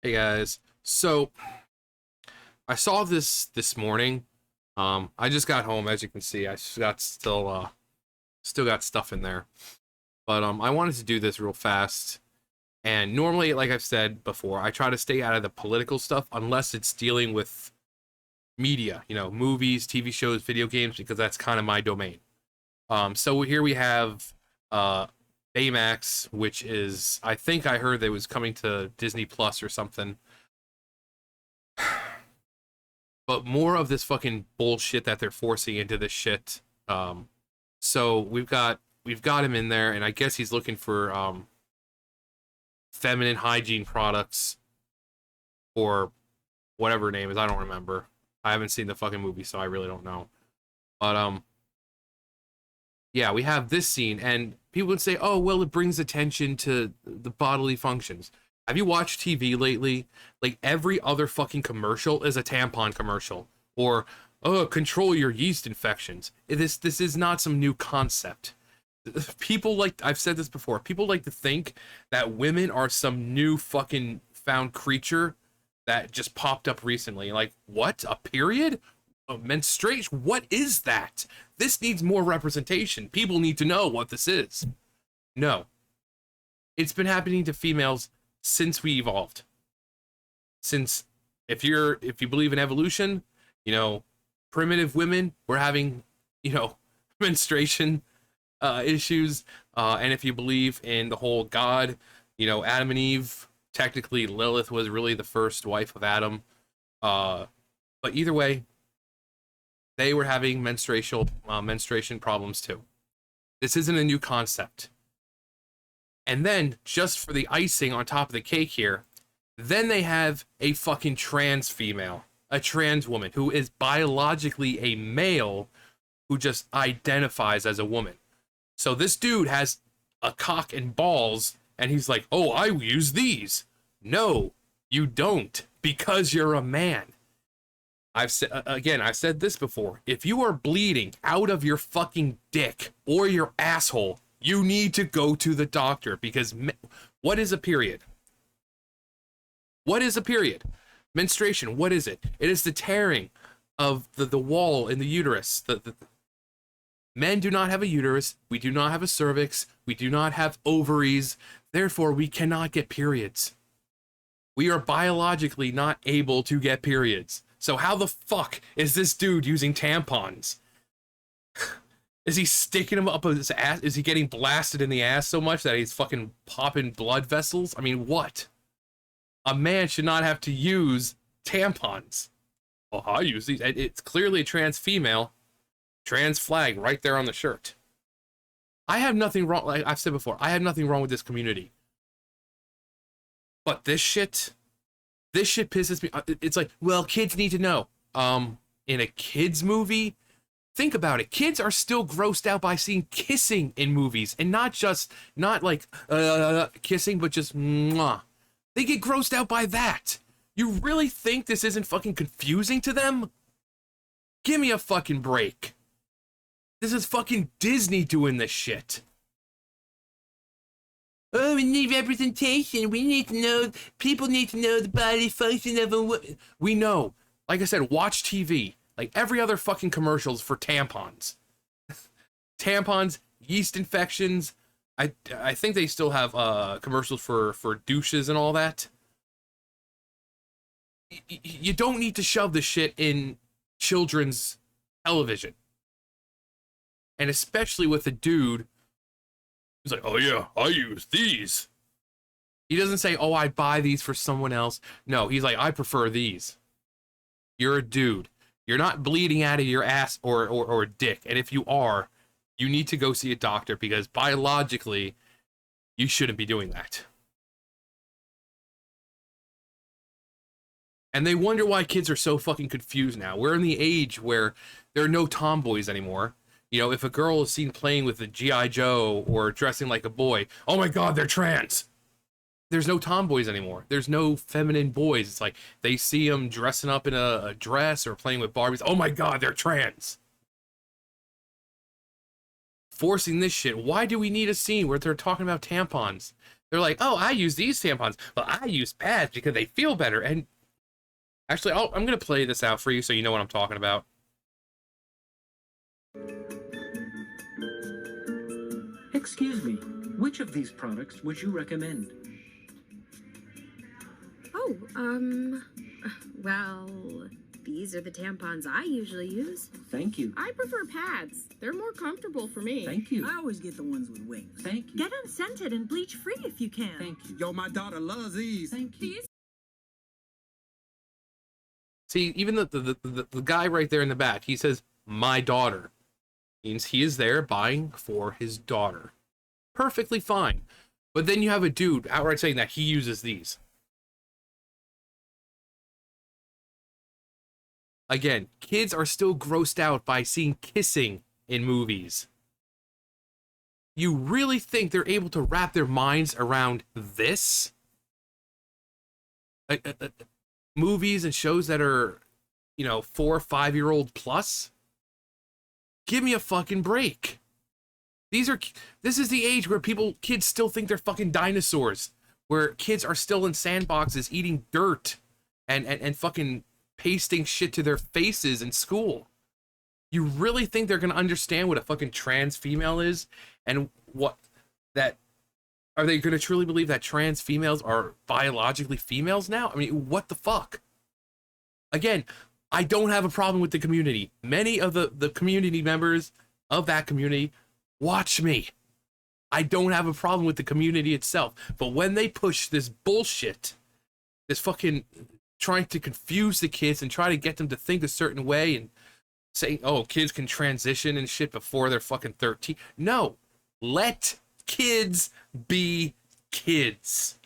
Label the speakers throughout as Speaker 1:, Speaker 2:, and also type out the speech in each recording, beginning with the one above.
Speaker 1: Hey guys. So I saw this morning. I just got home, as you can see. I just got still got stuff in there. But I wanted to do this real fast. And normally, like I've said before, I try to stay out of the political stuff unless it's dealing with media, movies, TV shows, video games, because that's kind of my domain. So here we have Baymax, which is, I think I heard that it was coming to Disney Plus or something. But more of this fucking bullshit that they're forcing into this shit. So we've got him in there, and I guess he's looking for feminine hygiene products or whatever her name is. I don't remember. I haven't seen the fucking movie, so I really don't know. But yeah, we have this scene, and people would say, "Oh, well, it brings attention to the bodily functions." Have you watched TV lately? Like every other fucking commercial is a tampon commercial, or oh, control your yeast infections. This is not some new concept. People like, I've said this before. People like to think that women are some new fucking found creature that just popped up recently. Like what? A period? A menstruation? What is that? This needs more representation. People need to know what this is. No, it's been happening to females since we evolved. Since if you believe in evolution, primitive women were having, menstruation issues, and if you believe in the whole God, Adam and Eve, technically Lilith was really the first wife of Adam. But either way, they were having menstruation problems too. This isn't a new concept. And then, just for the icing on top of the cake here, then they have a fucking trans female, a trans woman who is biologically a male who just identifies as a woman. So this dude has a cock and balls, and he's like, oh, I use these. No, you don't, because you're a man. I've said this before. If you are bleeding out of your fucking dick or your asshole, you need to go to the doctor, because what is a period? What is a period? Menstruation, what is it? It is the tearing of the wall in the uterus. Men do not have a uterus. We do not have a cervix. We do not have ovaries. Therefore, we cannot get periods. We are biologically not able to get periods. So how the fuck is this dude using tampons? Is he sticking them up his ass? Is he getting blasted in the ass so much that he's fucking popping blood vessels? I mean, what? A man should not have to use tampons. Well, I use these. It's clearly a trans female. Trans flag right there on the shirt. I have nothing wrong. Like I've said before, I have nothing wrong with this community. But this shit pisses me. It's like, well, kids need to know. In a kids movie, think about it. Kids are still grossed out by seeing kissing in movies, and not like kissing, but just mwah. They get grossed out by that. You really think this isn't fucking confusing to them? Give me a fucking break. This is fucking Disney doing this shit. Oh, we need representation. We need to know, people need to know the body function of a woman. We know. Like I said, watch TV. Like every other fucking commercials for tampons. Tampons, yeast infections. I think they still have commercials for douches and all that. You don't need to shove this shit in children's television. And especially with a dude who's like, oh yeah, I use these. He doesn't say, oh, I buy these for someone else. No, he's like, I prefer these. You're a dude. You're not bleeding out of your ass or dick. And if you are, you need to go see a doctor, because biologically, you shouldn't be doing that. And they wonder why kids are so fucking confused now. We're in the age where there are no tomboys anymore. If a girl is seen playing with a G.I. Joe or dressing like a boy, oh my god, they're trans. There's no tomboys anymore. There's no feminine boys. It's like they see them dressing up in a dress or playing with Barbies. Oh my god, they're trans. Forcing this shit. Why do we need a scene where they're talking about tampons? They're like, oh, I use these tampons, but I use pads because they feel better. And actually, I'm going to play this out for you so you know what I'm talking about.
Speaker 2: Excuse me, which of these products would you recommend?
Speaker 3: Oh, well, these are the tampons I usually use.
Speaker 2: Thank you.
Speaker 3: I prefer pads. They're more comfortable for me.
Speaker 2: Thank you.
Speaker 4: I always get the ones with wings.
Speaker 2: Thank you.
Speaker 4: Get them scented and bleach free if you can.
Speaker 2: Thank you.
Speaker 5: Yo, my daughter loves these.
Speaker 2: Thank you.
Speaker 1: See, even the guy right there in the back, he says, my daughter. Means he is there buying for his daughter. Perfectly fine. But then you have a dude outright saying that he uses these. Again, kids are still grossed out by seeing kissing in movies. You really think they're able to wrap their minds around this? Movies and shows that are, 4 or 5-year-old plus? Give me a fucking break. This is the age where kids still think they're fucking dinosaurs. Where kids are still in sandboxes eating dirt and fucking pasting shit to their faces in school. You really think they're gonna understand what a fucking trans female is? And are they gonna truly believe that trans females are biologically females now? I mean, what the fuck? Again, I don't have a problem with the community. Many of the community members of that community watch me. I don't have a problem with the community itself. But when they push this bullshit, this fucking trying to confuse the kids and try to get them to think a certain way and saying, oh, kids can transition and shit before they're fucking 13. No, let kids be kids.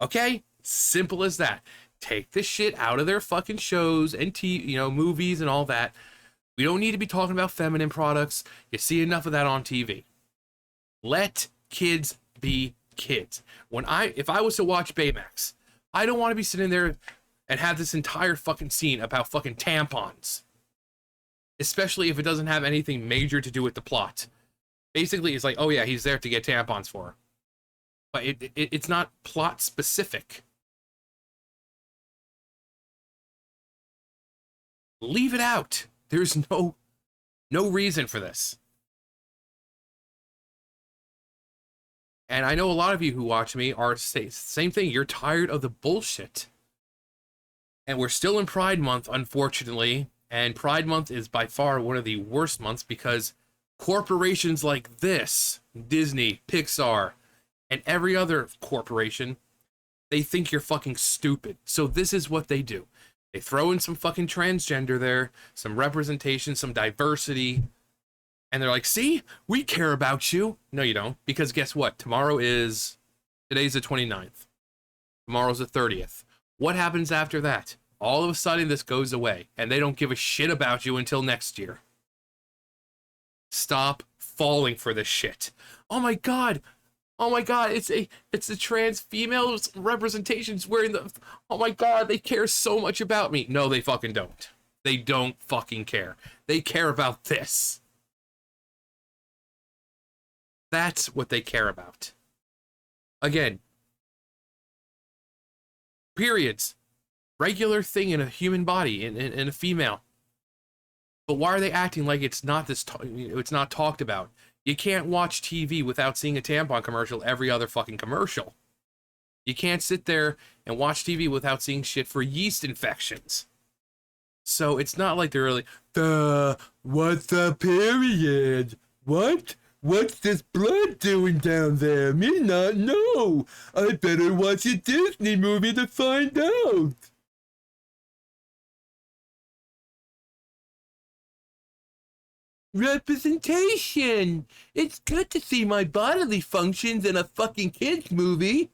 Speaker 1: Okay? Simple as that. Take this shit out of their fucking shows and movies and all that. We don't need to be talking about feminine products. You see enough of that on TV. Let kids be kids. If I was to watch Baymax, I don't want to be sitting there and have this entire fucking scene about fucking tampons. Especially if it doesn't have anything major to do with the plot. Basically, it's like, oh yeah, he's there to get tampons for her. But it's not plot specific. Leave it out. There's no reason for this. And I know a lot of you who watch me are same thing. You're tired of the bullshit. And we're still in Pride Month, unfortunately. And Pride Month is by far one of the worst months because corporations like this, Disney, Pixar, and every other corporation, they think you're fucking stupid. So this is what they do. They throw in some fucking transgender there, some representation, some diversity, and they're like, see, we care about you. No, you don't, because guess what? Today's the 29th. Tomorrow's the 30th. What happens after that? All of a sudden, this goes away, and they don't give a shit about you until next year. Stop falling for this shit. Oh my god, it's a trans female representations wearing oh my god, they care so much about me. No, they fucking don't. They don't fucking care. They care about this. That's what they care about. Again, periods. Regular thing in a human body, in a female. But why are they acting like it's not it's not talked about? You can't watch TV without seeing a tampon commercial every other fucking commercial. You can't sit there and watch TV without seeing shit for yeast infections. So it's not like they're really, what's a period? What? What's this blood doing down there? Me not know. I better watch a Disney movie to find out. Representation. It's good to see my bodily functions in a fucking kids movie.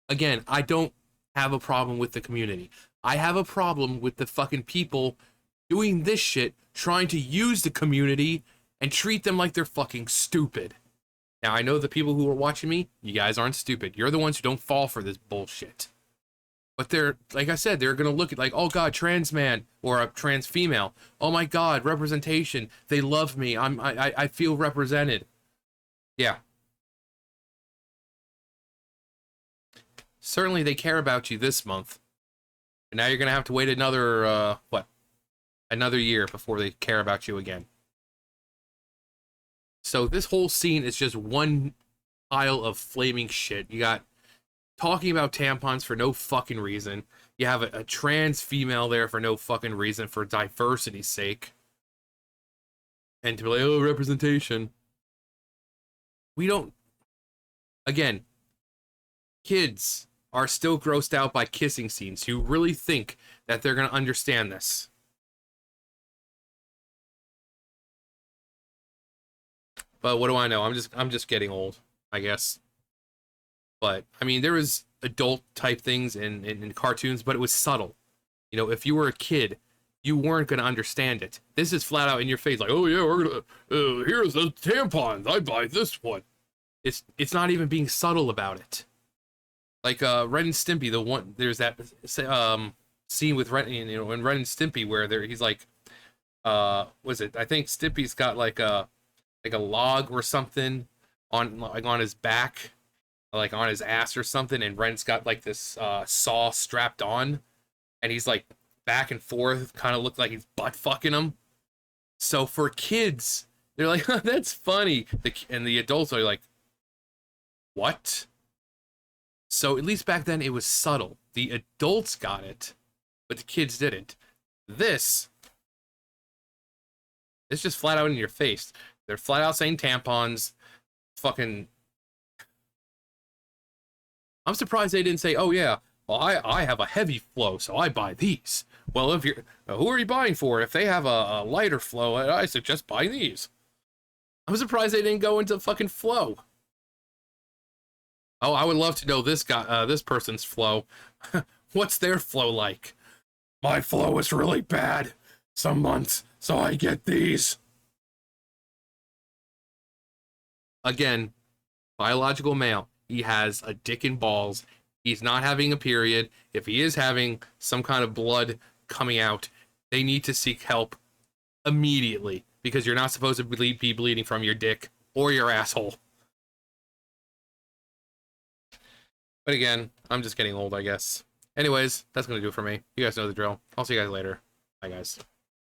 Speaker 1: Again, I don't have a problem with the community. I have a problem with the fucking people doing this shit, trying to use the community and treat them like they're fucking stupid. Now, I know the people who are watching me, you guys aren't stupid. You're the ones who don't fall for this bullshit. But they're, like I said, they're gonna look at like, oh god, trans man or a trans female. Oh my god, representation. They love me. I feel represented. Yeah. Certainly they care about you this month. And now you're gonna have to wait another another year before they care about you again. So this whole scene is just one pile of flaming shit. You got talking about tampons for no fucking reason. You have a trans female there for no fucking reason, for diversity's sake. And to be like, oh, representation. We don't... Again, kids are still grossed out by kissing scenes. You really think that they're going to understand this? But what do I know? I'm just getting old, I guess. But I mean, there was adult type things in cartoons, but it was subtle. You know, if you were a kid, you weren't gonna understand it. This is flat out in your face, like, oh yeah, we're gonna here's the tampons. I buy this one. It's not even being subtle about it. Like Ren and Stimpy, the one there's that scene with Ren, you know, in Ren and Stimpy where he's like, was it? I think Stimpy's got like a log or something on his back, like on his ass or something, and Ren's got like this saw strapped on, and he's like back and forth, kind of look like he's butt fucking him. So for kids, they're like, that's funny, and the adults are like, what? So at least back then it was subtle. The adults got it, but the kids didn't. It's just flat out in your face. They're flat out saying tampons. Fucking... I'm surprised they didn't say, oh yeah, well, I have a heavy flow, so I buy these. Well, if you're... who are you buying for? If they have a lighter flow, I suggest buying these. I'm surprised they didn't go into fucking flow. Oh, I would love to know this person's flow. What's their flow like? My flow is really bad some months, so I get these. Again, biological male. He has a dick and balls. He's not having a period. If he is having some kind of blood coming out, they need to seek help immediately, because you're not supposed to be bleeding from your dick or your asshole. But again, I'm just getting old, I guess. Anyways, that's going to do it for me. You guys know the drill. I'll see you guys later. Bye, guys.